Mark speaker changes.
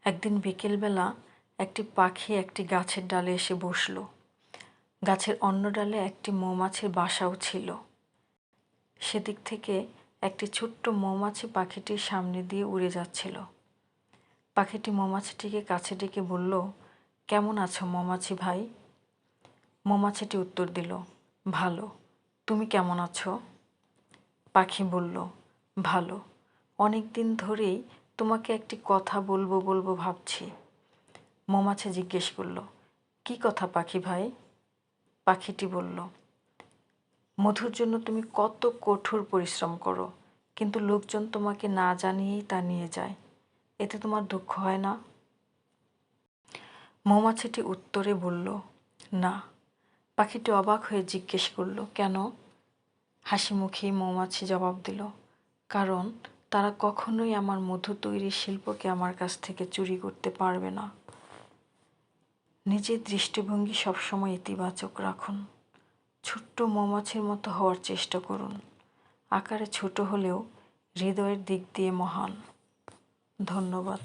Speaker 1: একদিন বিকেলবেলা একটি পাখি একটি গাছের ডালে এসে বসল। গাছের অন্য ডালে একটি মৌমাছির বাসাও ছিল। সেদিক থেকে একটি ছোট্ট মৌমাছি পাখিটির সামনে দিয়ে উড়ে যাচ্ছিল। পাখিটি মৌমাছিটিকে কাছে ডেকে বলল, কেমন আছো মৌমাছি ভাই? মৌমাছিটি উত্তর দিল, ভালো। তুমি কেমন আছো? পাখি বলল, ভালো। অনেক দিন ধরেই তোমাকে একটি কথা বলবো বলবো ভাবছি। মৌমাছি জিজ্ঞেস করল, কি কথা পাখি ভাই? পাখিটি বলল, মধুর জন্য তুমি কত কঠোর পরিশ্রম করো, কিন্তু লোকজন তোমাকে না জানিয়েই তা নিয়ে যায়। এতে তোমার দুঃখ হয় না? মৌমাছিটি উত্তরে বলল, না। পাখিটি অবাক হয়ে জিজ্ঞেস করল, কেন? হাসি মুখেই মৌমাছি জবাব দিল, কারণ তারা কখনোই আমার মধু তৈরির শিল্পকে আমার কাছ থেকে চুরি করতে পারবে না। নিজের দৃষ্টিভঙ্গি সবসময় ইতিবাচক রাখুন। ছোট্ট মৌমাছির মতো হওয়ার চেষ্টা করুন। আকারে ছোট হলেও হৃদয়ের দিক দিয়ে মহান। ধন্যবাদ।